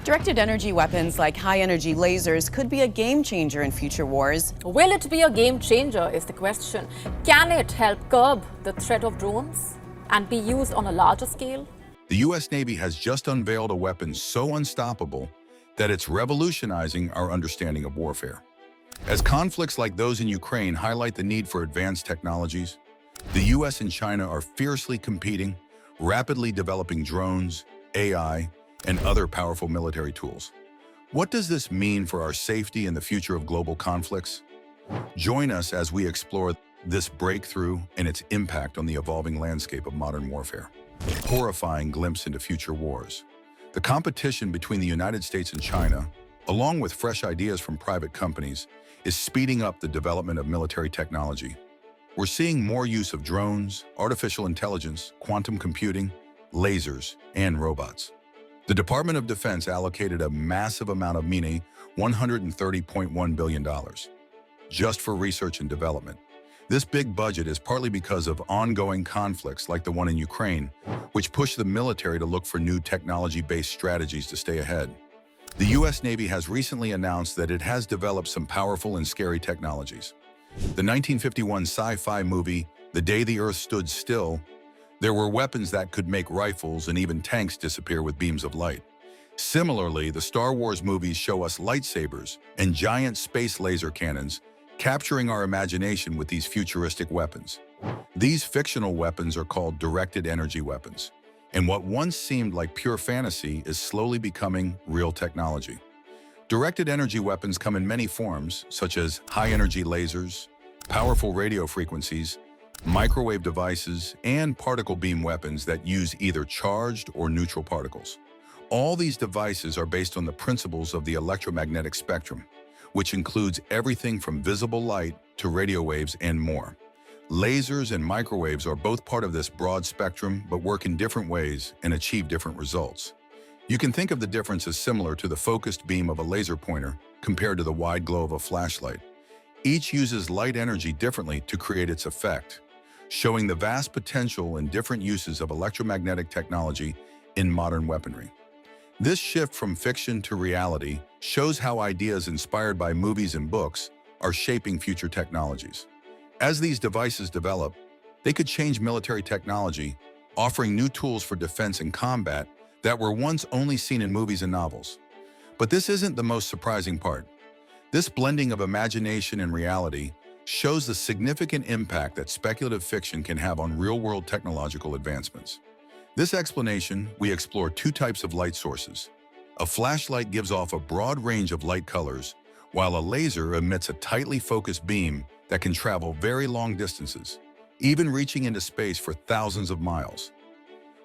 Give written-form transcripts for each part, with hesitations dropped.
Directed energy weapons like high-energy lasers could be a game changer in future wars. Will it be a game changer is the question. Can it help curb the threat of drones and be used on a larger scale? The U.S. Navy has just unveiled a weapon so unstoppable that it's revolutionizing our understanding of warfare. As conflicts like those in Ukraine highlight the need for advanced technologies, the U.S. and China are fiercely competing, rapidly developing drones, AI, and other powerful military tools. What does this mean for our safety and the future of global conflicts? Join us as we explore this breakthrough and its impact on the evolving landscape of modern warfare. A horrifying glimpse into future wars. The competition between the United States and China, along with fresh ideas from private companies, is speeding up the development of military technology. We're seeing more use of drones, artificial intelligence, quantum computing, lasers, and robots. The Department of Defense allocated a massive amount of money, $130.1 billion, just for research and development. This big budget is partly because of ongoing conflicts like the one in Ukraine, which push the military to look for new technology-based strategies to stay ahead. The U.S. Navy has recently announced that it has developed some powerful and scary technologies. The 1951 sci-fi movie, The Day the Earth Stood Still, there were weapons that could make rifles and even tanks disappear with beams of light. Similarly, the Star Wars movies show us lightsabers and giant space laser cannons, capturing our imagination with these futuristic weapons. These fictional weapons are called directed energy weapons, and what once seemed like pure fantasy is slowly becoming real technology. Directed energy weapons come in many forms, such as high-energy lasers, powerful radio frequencies, microwave devices, and particle beam weapons that use either charged or neutral particles. All these devices are based on the principles of the electromagnetic spectrum, which includes everything from visible light to radio waves and more. Lasers and microwaves are both part of this broad spectrum, but work in different ways and achieve different results. You can think of the difference as similar to the focused beam of a laser pointer compared to the wide glow of a flashlight. Each uses light energy differently to create its effect, showing the vast potential and different uses of electromagnetic technology in modern weaponry. This shift from fiction to reality shows how ideas inspired by movies and books are shaping future technologies. As these devices develop, they could change military technology, offering new tools for defense and combat that were once only seen in movies and novels. But this isn't the most surprising part. This blending of imagination and reality shows the significant impact that speculative fiction can have on real-world technological advancements. This explanation, we explore two types of light sources. A flashlight gives off a broad range of light colors, while a laser emits a tightly focused beam that can travel very long distances, even reaching into space for thousands of miles.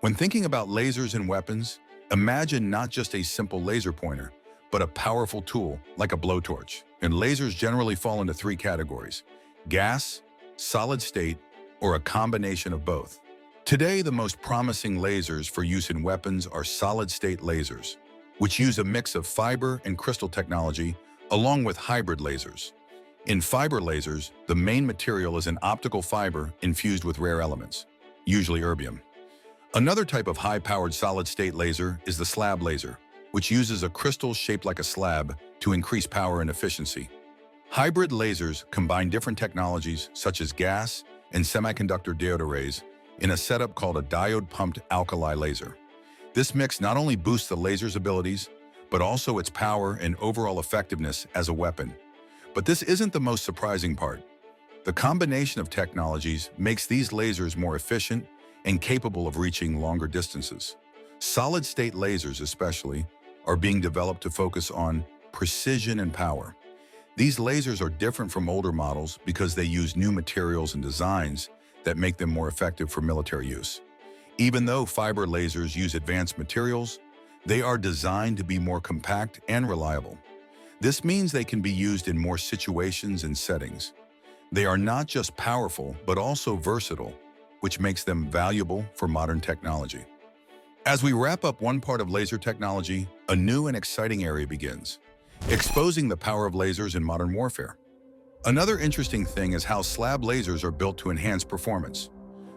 When thinking about lasers and weapons, imagine not just a simple laser pointer, but a powerful tool like a blowtorch. And lasers generally fall into three categories: gas, solid state, or a combination of both. Today, the most promising lasers for use in weapons are solid-state lasers, which use a mix of fiber and crystal technology along with hybrid lasers. In fiber lasers, the main material is an optical fiber infused with rare elements, usually erbium. Another type of high-powered solid-state laser is the slab laser, which uses a crystal shaped like a slab to increase power and efficiency. Hybrid lasers combine different technologies such as gas and semiconductor diode arrays in a setup called a diode-pumped alkali laser. This mix not only boosts the laser's abilities, but also its power and overall effectiveness as a weapon. But this isn't the most surprising part. The combination of technologies makes these lasers more efficient and capable of reaching longer distances. Solid-state lasers, especially, are being developed to focus on precision and power. These lasers are different from older models because they use new materials and designs that make them more effective for military use. Even though fiber lasers use advanced materials, they are designed to be more compact and reliable. This means they can be used in more situations and settings. They are not just powerful, but also versatile, which makes them valuable for modern technology. As we wrap up one part of laser technology, a new and exciting area begins, exposing the power of lasers in modern warfare. Another interesting thing is how slab lasers are built to enhance performance.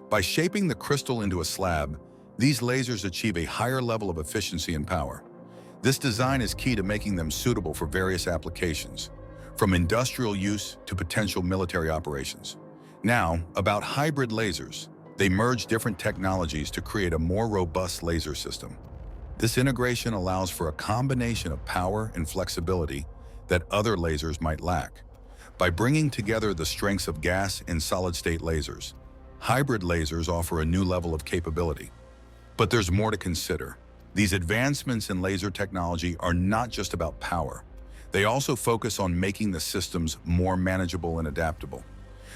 By shaping the crystal into a slab, these lasers achieve a higher level of efficiency and power. This design is key to making them suitable for various applications, from industrial use to potential military operations. Now, about hybrid lasers. They merge different technologies to create a more robust laser system. This integration allows for a combination of power and flexibility that other lasers might lack. By bringing together the strengths of gas and solid-state lasers, hybrid lasers offer a new level of capability. But there's more to consider. These advancements in laser technology are not just about power. They also focus on making the systems more manageable and adaptable.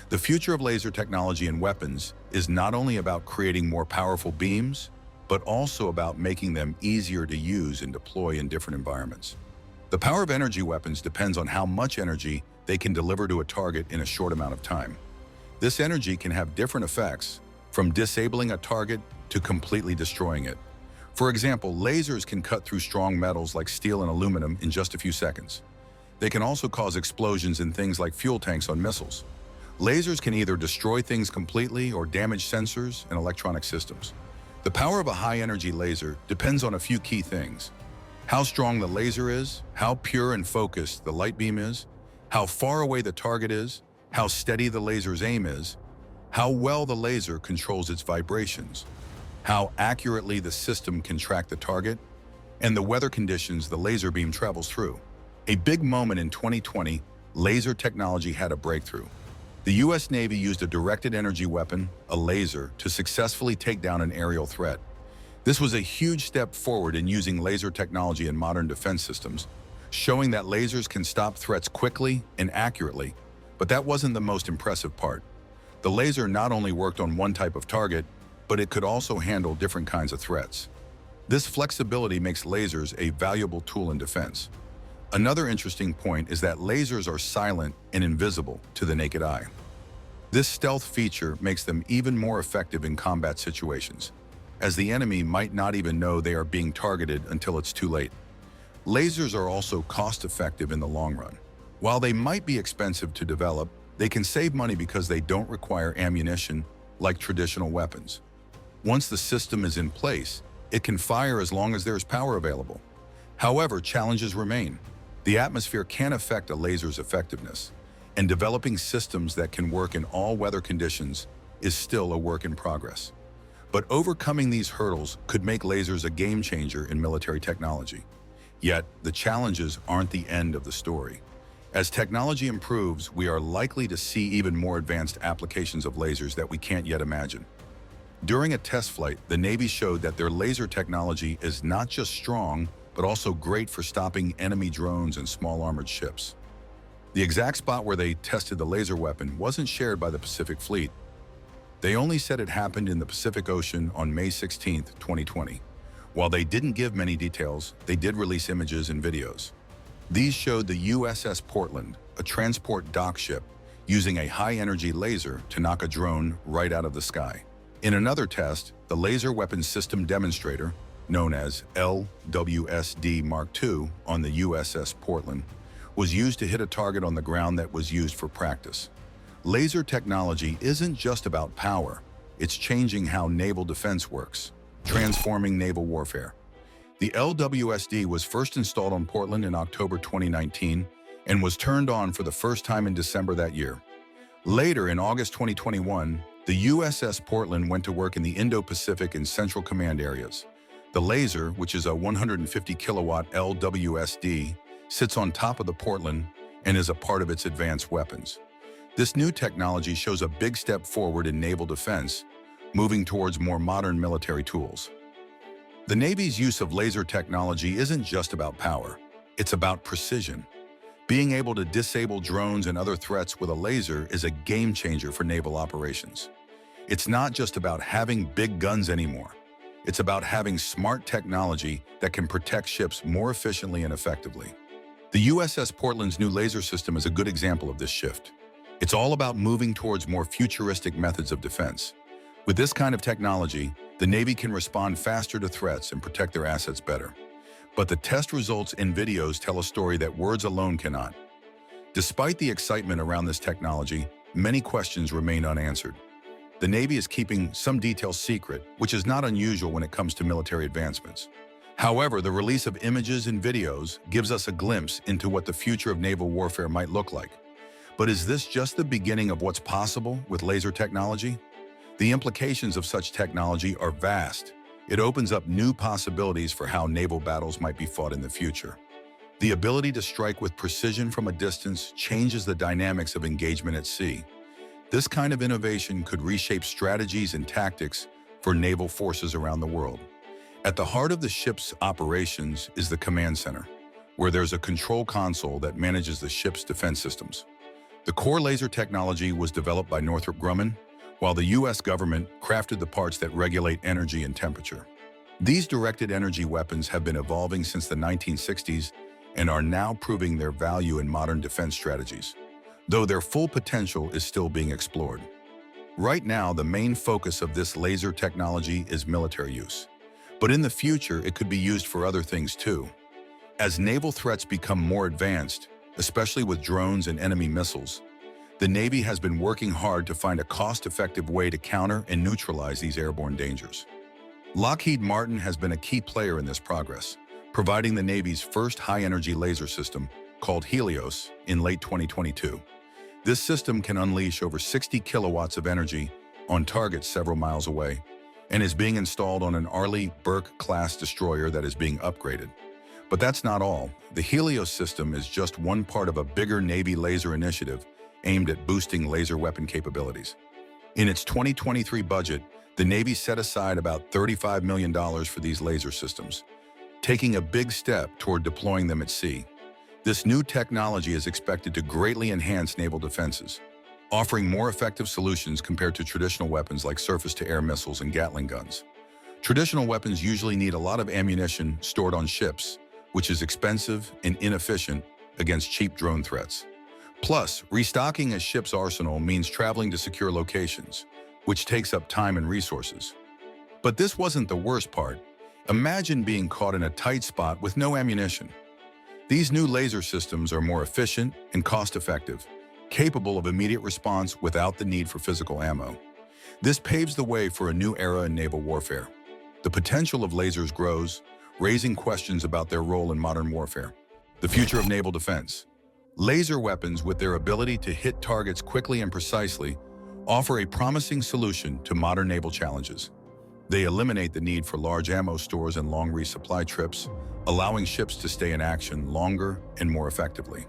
The future of laser technology in weapons is not only about creating more powerful beams, but also about making them easier to use and deploy in different environments. The power of energy weapons depends on how much energy they can deliver to a target in a short amount of time. This energy can have different effects, from disabling a target to completely destroying it. For example, lasers can cut through strong metals like steel and aluminum in just a few seconds. They can also cause explosions in things like fuel tanks on missiles. Lasers can either destroy things completely or damage sensors and electronic systems. The power of a high-energy laser depends on a few key things: how strong the laser is, how pure and focused the light beam is, how far away the target is, how steady the laser's aim is, how well the laser controls its vibrations, how accurately the system can track the target, and the weather conditions the laser beam travels through. A big moment in 2020, laser technology had a breakthrough. The U.S. Navy used a directed energy weapon, a laser, to successfully take down an aerial threat. This was a huge step forward in using laser technology in modern defense systems, showing that lasers can stop threats quickly and accurately. But that wasn't the most impressive part. The laser not only worked on one type of target, but it could also handle different kinds of threats. This flexibility makes lasers a valuable tool in defense. Another interesting point is that lasers are silent and invisible to the naked eye. This stealth feature makes them even more effective in combat situations, as the enemy might not even know they are being targeted until it's too late. Lasers are also cost-effective in the long run. While they might be expensive to develop, they can save money because they don't require ammunition like traditional weapons. Once the system is in place, it can fire as long as there is power available. However, challenges remain. The atmosphere can affect a laser's effectiveness, and developing systems that can work in all weather conditions is still a work in progress. But overcoming these hurdles could make lasers a game changer in military technology. Yet, the challenges aren't the end of the story. As technology improves, we are likely to see even more advanced applications of lasers that we can't yet imagine. During a test flight, the Navy showed that their laser technology is not just strong, but also great for stopping enemy drones and small armored ships. The exact spot where they tested the laser weapon wasn't shared by the Pacific Fleet. They only said it happened in the Pacific Ocean on May 16, 2020. While they didn't give many details, they did release images and videos. These showed the USS Portland, a transport dock ship, using a high-energy laser to knock a drone right out of the sky. In another test, the Laser Weapons System Demonstrator, known as LWSD Mark II on the USS Portland, was used to hit a target on the ground that was used for practice. Laser technology isn't just about power, it's changing how naval defense works, transforming naval warfare. The LWSD was first installed on Portland in October 2019 and was turned on for the first time in December that year. Later, in August 2021, the USS Portland went to work in the Indo-Pacific and Central Command areas. The laser, which is a 150 kilowatt LWSD, sits on top of the Portland and is a part of its advanced weapons. This new technology shows a big step forward in naval defense, moving towards more modern military tools. The Navy's use of laser technology isn't just about power, it's about precision. Being able to disable drones and other threats with a laser is a game changer for naval operations. It's not just about having big guns anymore. It's about having smart technology that can protect ships more efficiently and effectively. The USS Portland's new laser system is a good example of this shift. It's all about moving towards more futuristic methods of defense. With this kind of technology, the Navy can respond faster to threats and protect their assets better. But the test results and videos tell a story that words alone cannot. Despite the excitement around this technology, many questions remain unanswered. The Navy is keeping some details secret, which is not unusual when it comes to military advancements. However, the release of images and videos gives us a glimpse into what the future of naval warfare might look like. But is this just the beginning of what's possible with laser technology? The implications of such technology are vast. It opens up new possibilities for how naval battles might be fought in the future. The ability to strike with precision from a distance changes the dynamics of engagement at sea. This kind of innovation could reshape strategies and tactics for naval forces around the world. At the heart of the ship's operations is the command center, where there's a control console that manages the ship's defense systems. The core laser technology was developed by Northrop Grumman, while the U.S. government crafted the parts that regulate energy and temperature. These directed energy weapons have been evolving since the 1960s and are now proving their value in modern defense strategies, though their full potential is still being explored. Right now, the main focus of this laser technology is military use, but in the future, it could be used for other things too. As naval threats become more advanced, especially with drones and enemy missiles, the Navy has been working hard to find a cost-effective way to counter and neutralize these airborne dangers. Lockheed Martin has been a key player in this progress, providing the Navy's first high-energy laser system, called Helios, in late 2022. This system can unleash over 60 kilowatts of energy on targets several miles away and is being installed on an Arleigh Burke-class destroyer that is being upgraded. But that's not all. The Helios system is just one part of a bigger Navy laser initiative aimed at boosting laser weapon capabilities. In its 2023 budget, the Navy set aside about $35 million for these laser systems, taking a big step toward deploying them at sea. This new technology is expected to greatly enhance naval defenses, offering more effective solutions compared to traditional weapons like surface-to-air missiles and Gatling guns. Traditional weapons usually need a lot of ammunition stored on ships, which is expensive and inefficient against cheap drone threats. Plus, restocking a ship's arsenal means traveling to secure locations, which takes up time and resources. But this wasn't the worst part. Imagine being caught in a tight spot with no ammunition. These new laser systems are more efficient and cost-effective, capable of immediate response without the need for physical ammo. This paves the way for a new era in naval warfare. The potential of lasers grows, raising questions about their role in modern warfare. The future of naval defense. Laser weapons, with their ability to hit targets quickly and precisely, offer a promising solution to modern naval challenges. They eliminate the need for large ammo stores and long resupply trips, allowing ships to stay in action longer and more effectively.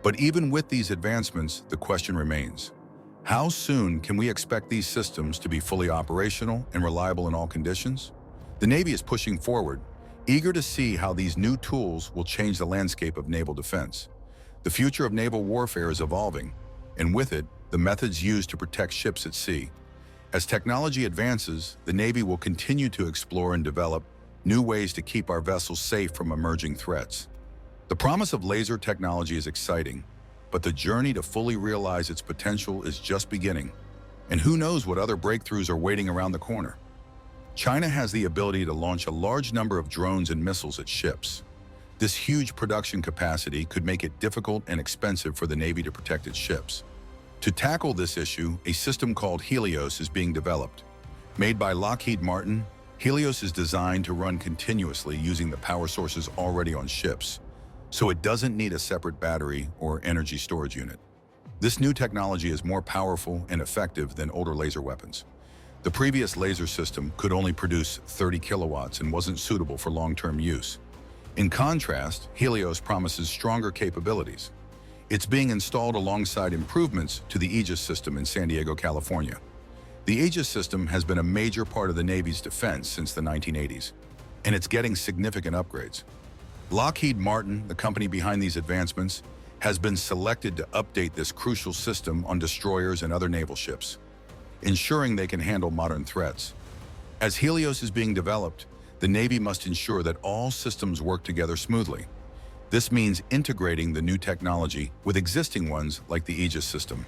But even with these advancements, the question remains: how soon can we expect these systems to be fully operational and reliable in all conditions? The Navy is pushing forward, eager to see how these new tools will change the landscape of naval defense. The future of naval warfare is evolving, and with it, the methods used to protect ships at sea. As technology advances, the Navy will continue to explore and develop new ways to keep our vessels safe from emerging threats. The promise of laser technology is exciting, but the journey to fully realize its potential is just beginning. And who knows what other breakthroughs are waiting around the corner? China has the ability to launch a large number of drones and missiles at ships. This huge production capacity could make it difficult and expensive for the Navy to protect its ships. To tackle this issue, a system called Helios is being developed. Made by Lockheed Martin, Helios is designed to run continuously using the power sources already on ships, so it doesn't need a separate battery or energy storage unit. This new technology is more powerful and effective than older laser weapons. The previous laser system could only produce 30 kilowatts and wasn't suitable for long-term use. In contrast, Helios promises stronger capabilities. It's being installed alongside improvements to the Aegis system in San Diego, California. The Aegis system has been a major part of the Navy's defense since the 1980s, and it's getting significant upgrades. Lockheed Martin, the company behind these advancements, has been selected to update this crucial system on destroyers and other naval ships, ensuring they can handle modern threats. As Helios is being developed, the Navy must ensure that all systems work together smoothly. This means integrating the new technology with existing ones like the Aegis system.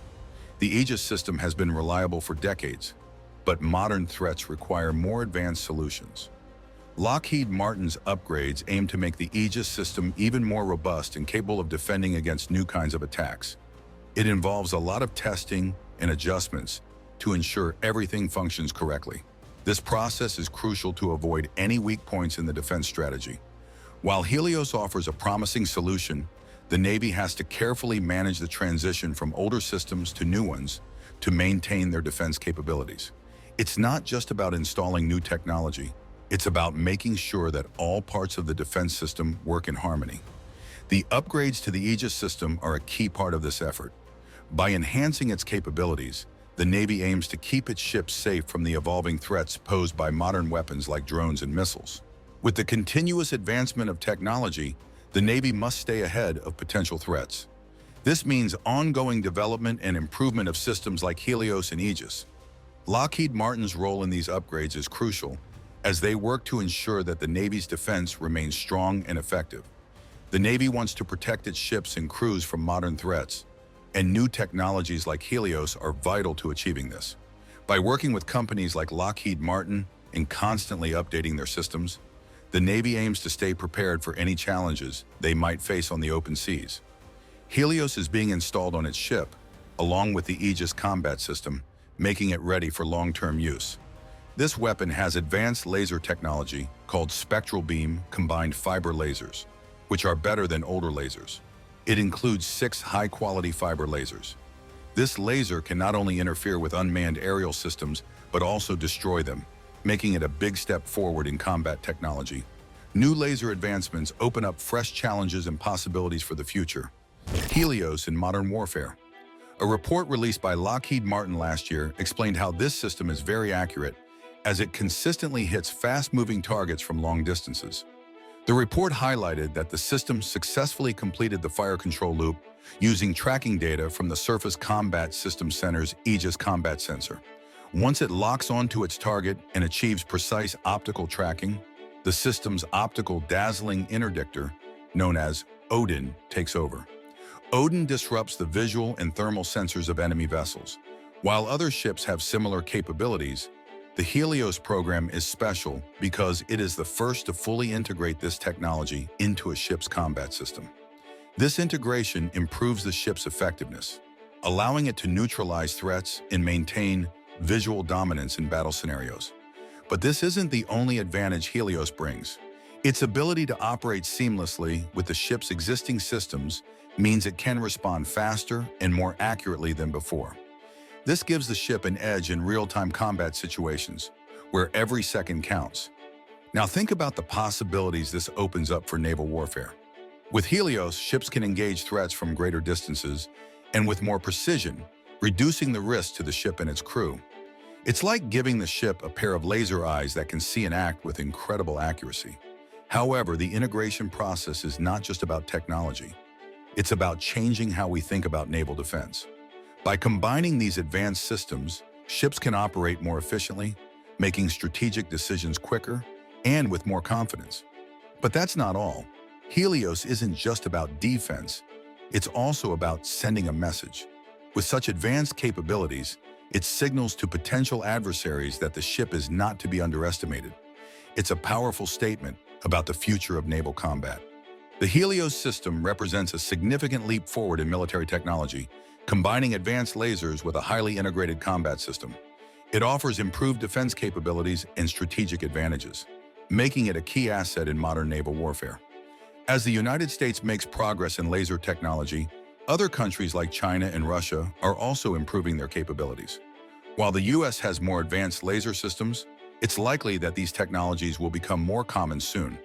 The Aegis system has been reliable for decades, but modern threats require more advanced solutions. Lockheed Martin's upgrades aim to make the Aegis system even more robust and capable of defending against new kinds of attacks. It involves a lot of testing and adjustments to ensure everything functions correctly. This process is crucial to avoid any weak points in the defense strategy. While Helios offers a promising solution, the Navy has to carefully manage the transition from older systems to new ones to maintain their defense capabilities. It's not just about installing new technology, it's about making sure that all parts of the defense system work in harmony. The upgrades to the Aegis system are a key part of this effort. By enhancing its capabilities, the Navy aims to keep its ships safe from the evolving threats posed by modern weapons like drones and missiles. With the continuous advancement of technology, the Navy must stay ahead of potential threats. This means ongoing development and improvement of systems like Helios and Aegis. Lockheed Martin's role in these upgrades is crucial, as they work to ensure that the Navy's defense remains strong and effective. The Navy wants to protect its ships and crews from modern threats, and new technologies like Helios are vital to achieving this. By working with companies like Lockheed Martin and constantly updating their systems, the Navy aims to stay prepared for any challenges they might face on the open seas. Helios is being installed on its ship, along with the Aegis combat system, making it ready for long-term use. This weapon has advanced laser technology called spectral beam combined fiber lasers, which are better than older lasers. It includes 6 high-quality fiber lasers. This laser can not only interfere with unmanned aerial systems, but also destroy them, making it a big step forward in combat technology. New laser advancements open up fresh challenges and possibilities for the future. Helios in modern warfare. A report released by Lockheed Martin last year explained how this system is very accurate, as it consistently hits fast-moving targets from long distances. The report highlighted that the system successfully completed the fire control loop using tracking data from the Surface Combat Systems Center's Aegis combat sensor. Once it locks onto its target and achieves precise optical tracking, the system's optical dazzling interdictor, known as Odin, takes over. Odin disrupts the visual and thermal sensors of enemy vessels. While other ships have similar capabilities, the Helios program is special because it is the first to fully integrate this technology into a ship's combat system. This integration improves the ship's effectiveness, allowing it to neutralize threats and maintain visual dominance in battle scenarios. But this isn't the only advantage Helios brings. Its ability to operate seamlessly with the ship's existing systems means it can respond faster and more accurately than before. This gives the ship an edge in real-time combat situations, where every second counts. Now think about the possibilities this opens up for naval warfare. With Helios, ships can engage threats from greater distances and with more precision, reducing the risk to the ship and its crew. It's like giving the ship a pair of laser eyes that can see and act with incredible accuracy. However, the integration process is not just about technology. It's about changing how we think about naval defense. By combining these advanced systems, ships can operate more efficiently, making strategic decisions quicker and with more confidence. But that's not all. Helios isn't just about defense, it's also about sending a message. With such advanced capabilities, it signals to potential adversaries that the ship is not to be underestimated. It's a powerful statement about the future of naval combat. The Helios system represents a significant leap forward in military technology, combining advanced lasers with a highly integrated combat system. It offers improved defense capabilities and strategic advantages, making it a key asset in modern naval warfare. As the United States makes progress in laser technology, other countries like China and Russia are also improving their capabilities. While the U.S. has more advanced laser systems, it's likely that these technologies will become more common soon.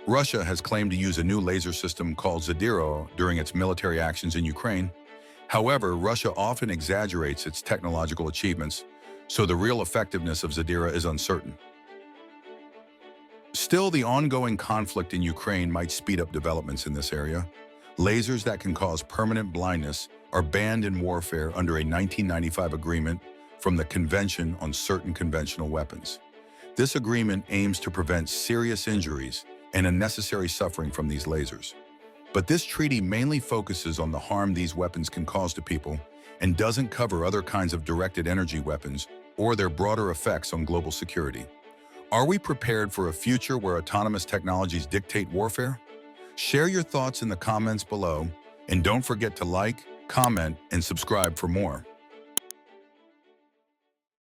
Russia has claimed to use a new laser system called Zadiro during its military actions in Ukraine. However, Russia often exaggerates its technological achievements, so the real effectiveness of Zadira is uncertain. Still, the ongoing conflict in Ukraine might speed up developments in this area. Lasers that can cause permanent blindness are banned in warfare under a 1995 agreement from the Convention on Certain Conventional Weapons. This agreement aims to prevent serious injuries and unnecessary suffering from these lasers. But this treaty mainly focuses on the harm these weapons can cause to people and doesn't cover other kinds of directed energy weapons or their broader effects on global security. Are we prepared for a future where autonomous technologies dictate warfare? Share your thoughts in the comments below, and don't forget to like, comment, and subscribe for more.